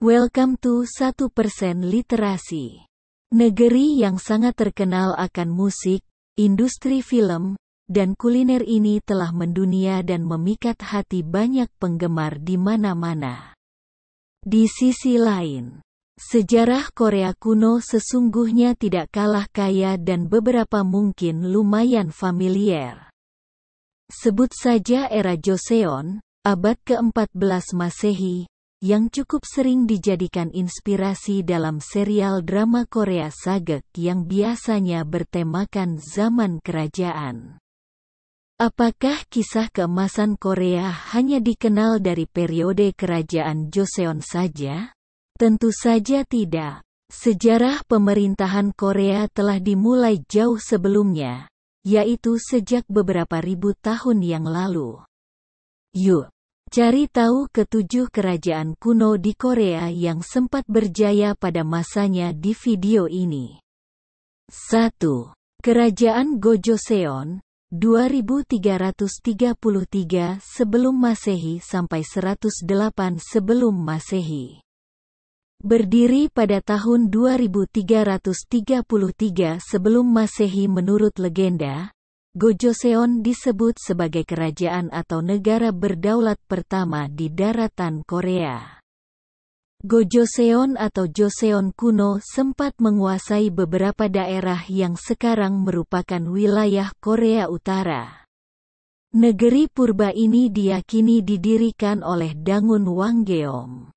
Welcome to 1% Literasi. Negeri yang sangat terkenal akan musik, industri film, dan kuliner ini telah mendunia dan memikat hati banyak penggemar di mana-mana. Di sisi lain, sejarah Korea kuno sesungguhnya tidak kalah kaya dan beberapa mungkin lumayan familiar. Sebut saja era Joseon, abad ke-14 Masehi, yang cukup sering dijadikan inspirasi dalam serial drama Korea Sagek yang biasanya bertemakan zaman kerajaan. Apakah kisah keemasan Korea hanya dikenal dari periode kerajaan Joseon saja? Tentu saja tidak. Sejarah pemerintahan Korea telah dimulai jauh sebelumnya, yaitu sejak beberapa ribu tahun yang lalu. Yuk cari tahu ketujuh kerajaan kuno di Korea yang sempat berjaya pada masanya di video ini. 1. Kerajaan Gojoseon, 2333 sebelum Masehi sampai 108 sebelum Masehi. Berdiri pada tahun 2333 sebelum Masehi menurut legenda, Gojoseon disebut sebagai kerajaan atau negara berdaulat pertama di daratan Korea. Gojoseon atau Joseon kuno sempat menguasai beberapa daerah yang sekarang merupakan wilayah Korea Utara. Negeri purba ini diyakini didirikan oleh Dangun Wanggeom,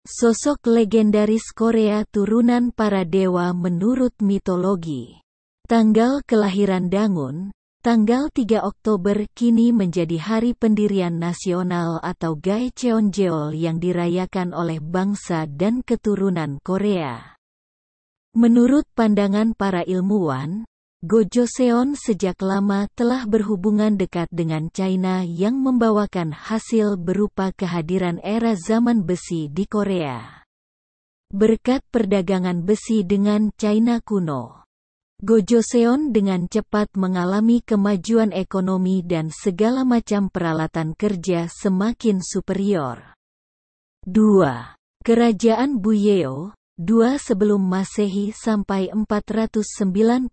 sosok legendaris Korea turunan para dewa menurut mitologi. Tanggal kelahiran Dangun, tanggal 3 Oktober kini menjadi hari pendirian nasional atau Gaecheonjeol yang dirayakan oleh bangsa dan keturunan Korea. Menurut pandangan para ilmuwan, Gojoseon sejak lama telah berhubungan dekat dengan China yang membawakan hasil berupa kehadiran era zaman besi di Korea. Berkat perdagangan besi dengan China kuno, Gojoseon dengan cepat mengalami kemajuan ekonomi dan segala macam peralatan kerja semakin superior. 2. Kerajaan Buyeo, 2 sebelum Masehi sampai 494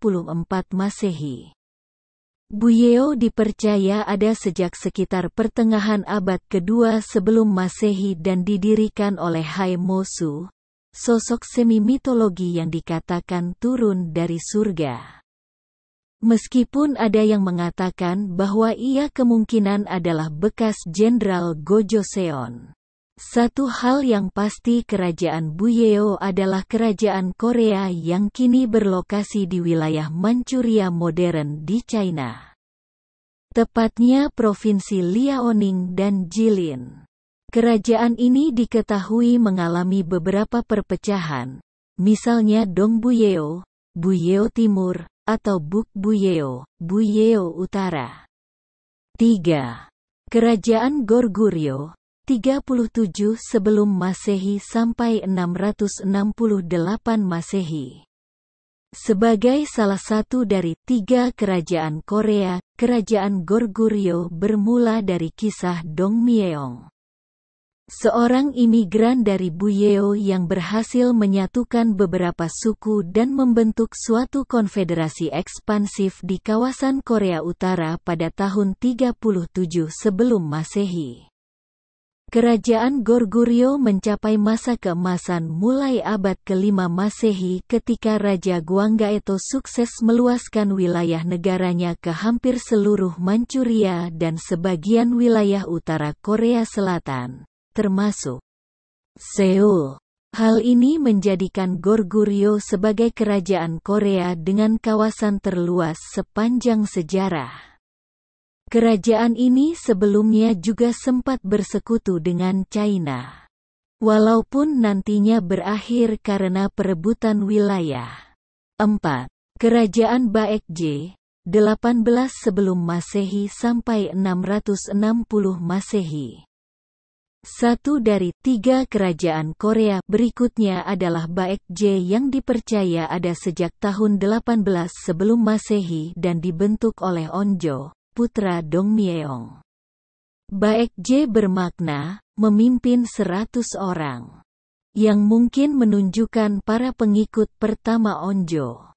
Masehi. Buyeo dipercaya ada sejak sekitar pertengahan abad kedua sebelum Masehi dan didirikan oleh Haemosu, sosok semi-mitologi yang dikatakan turun dari surga. Meskipun ada yang mengatakan bahwa ia kemungkinan adalah bekas jenderal Gojoseon. Satu hal yang pasti kerajaan Buyeo adalah kerajaan Korea yang kini berlokasi di wilayah Manchuria modern di China. Tepatnya Provinsi Liaoning dan Jilin. Kerajaan ini diketahui mengalami beberapa perpecahan, misalnya Dong Buyeo, Buyeo Timur, atau Buk Buyeo, Buyeo Utara. 3. Kerajaan Goryeo, 37 sebelum Masehi sampai 668 Masehi. Sebagai salah satu dari 3 kerajaan Korea, kerajaan Goryeo bermula dari kisah Dong Myeong, seorang imigran dari Buyeo yang berhasil menyatukan beberapa suku dan membentuk suatu konfederasi ekspansif di kawasan Korea Utara pada tahun 37 sebelum Masehi. Kerajaan Goryeo mencapai masa keemasan mulai abad ke-5 Masehi ketika Raja Gwanggaeto sukses meluaskan wilayah negaranya ke hampir seluruh Manchuria dan sebagian wilayah utara Korea Selatan, termasuk Seoul. Hal ini menjadikan Goryeo sebagai kerajaan Korea dengan kawasan terluas sepanjang sejarah. Kerajaan ini sebelumnya juga sempat bersekutu dengan China, walaupun nantinya berakhir karena perebutan wilayah. 4. Kerajaan Baekje, 18 sebelum Masehi sampai 660 Masehi. Satu dari 3 kerajaan Korea berikutnya adalah Baekje yang dipercaya ada sejak tahun 18 sebelum Masehi dan dibentuk oleh Onjo, putra Dong Myeong. Baekje bermakna, memimpin 100 orang. yang mungkin menunjukkan para pengikut pertama Onjo.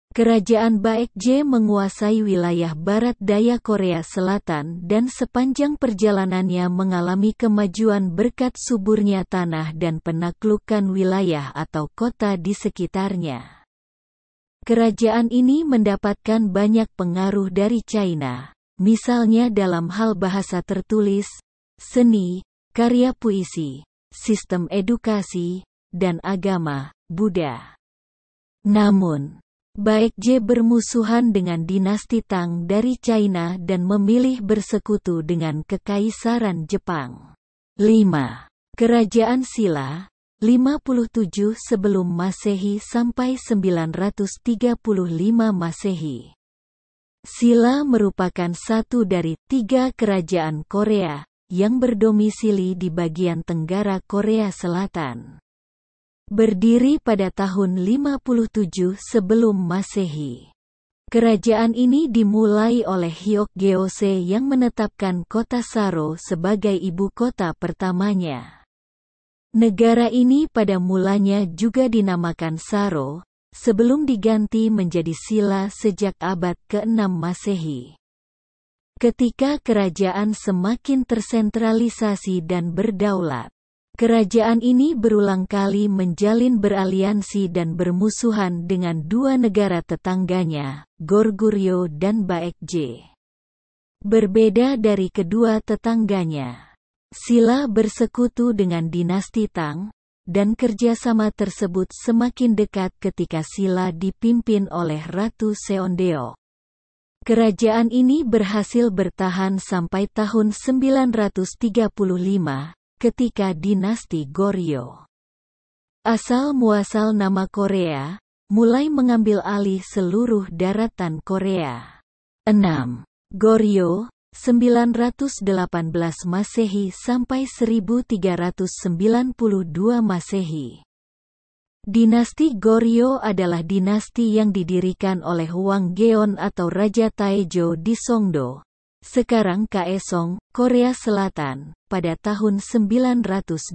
Kerajaan Baekje menguasai wilayah barat daya Korea Selatan dan sepanjang perjalanannya mengalami kemajuan berkat suburnya tanah dan penaklukan wilayah atau kota di sekitarnya. Kerajaan ini mendapatkan banyak pengaruh dari China, misalnya dalam hal bahasa tertulis, seni, karya puisi, sistem edukasi, dan agama, Buddha. Namun, Baekje bermusuhan dengan dinasti Tang dari China dan memilih bersekutu dengan Kekaisaran Jepang. 5. Kerajaan Silla, 57 sebelum Masehi sampai 935 Masehi. Silla merupakan satu dari 3 kerajaan Korea yang berdomisili di bagian tenggara Korea Selatan. Berdiri pada tahun 57 sebelum Masehi. Kerajaan ini dimulai oleh Hyokgeose yang menetapkan kota Saro sebagai ibu kota pertamanya. Negara ini pada mulanya juga dinamakan Saro, sebelum diganti menjadi Silla sejak abad ke-6 Masehi. Ketika kerajaan semakin tersentralisasi dan berdaulat, kerajaan ini berulang kali menjalin beraliansi dan bermusuhan dengan 2 negara tetangganya, Goryeo dan Baekje. Berbeda dari kedua tetangganya, Silla bersekutu dengan dinasti Tang, dan kerjasama tersebut semakin dekat ketika Silla dipimpin oleh Ratu Seondeok. Kerajaan ini berhasil bertahan sampai tahun 935, ketika dinasti Goryeo. Asal-muasal nama Korea, mulai mengambil alih seluruh daratan Korea. 6. Goryeo, 918 Masehi sampai 1392 Masehi. Dinasti Goryeo adalah dinasti yang didirikan oleh Hwanggeon atau Raja Taejo di Songdo, sekarang Kaesong, Korea Selatan, pada tahun 918.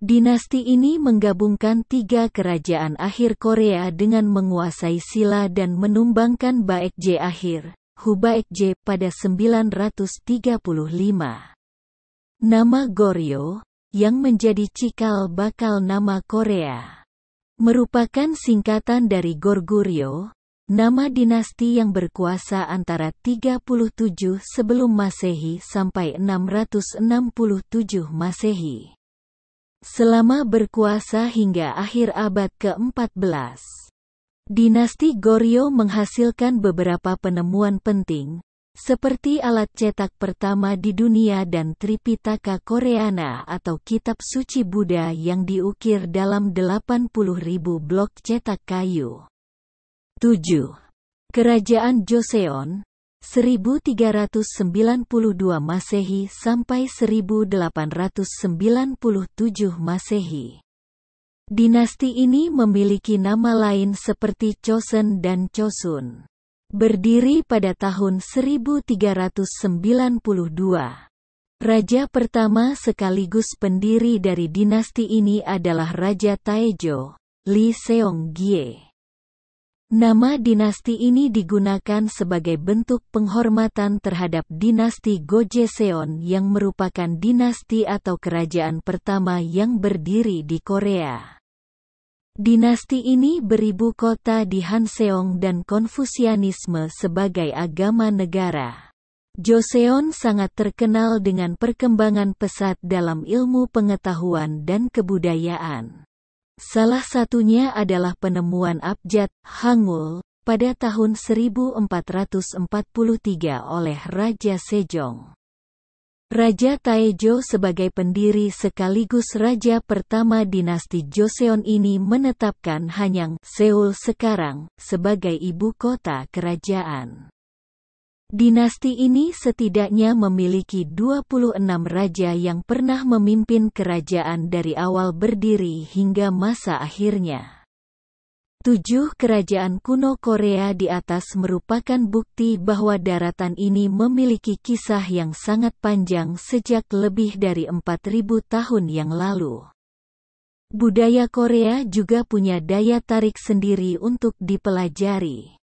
Dinasti ini menggabungkan 3 kerajaan akhir Korea dengan menguasai Silla dan menumbangkan Baekje akhir, Hubaekje pada 935. Nama Goryeo, yang menjadi cikal bakal nama Korea, merupakan singkatan dari Goryeo, nama dinasti yang berkuasa antara 37 sebelum Masehi sampai 667 Masehi. Selama berkuasa hingga akhir abad ke-14, dinasti Goryeo menghasilkan beberapa penemuan penting, seperti alat cetak pertama di dunia dan Tripitaka Koreana atau kitab suci Buddha yang diukir dalam 80.000 blok cetak kayu. 7. Kerajaan Joseon, 1392 Masehi sampai 1897 Masehi. Dinasti ini memiliki nama lain seperti Chosun dan Chosun. Berdiri pada tahun 1392. Raja pertama sekaligus pendiri dari dinasti ini adalah Raja Taejo, Lee Seong-gye. Nama dinasti ini digunakan sebagai bentuk penghormatan terhadap dinasti Gojoseon yang merupakan dinasti atau kerajaan pertama yang berdiri di Korea. Dinasti ini beribu kota di Hanseong dan Konfusianisme sebagai agama negara. Joseon sangat terkenal dengan perkembangan pesat dalam ilmu pengetahuan dan kebudayaan. Salah satunya adalah penemuan abjad Hangul pada tahun 1443 oleh Raja Sejong. Raja Taejo sebagai pendiri sekaligus raja pertama dinasti Joseon ini menetapkan Hanyang, Seoul sekarang, sebagai ibu kota kerajaan. Dinasti ini setidaknya memiliki 26 raja yang pernah memimpin kerajaan dari awal berdiri hingga masa akhirnya. 7 kerajaan kuno Korea di atas merupakan bukti bahwa daratan ini memiliki kisah yang sangat panjang sejak lebih dari 4.000 tahun yang lalu. Budaya Korea juga punya daya tarik sendiri untuk dipelajari.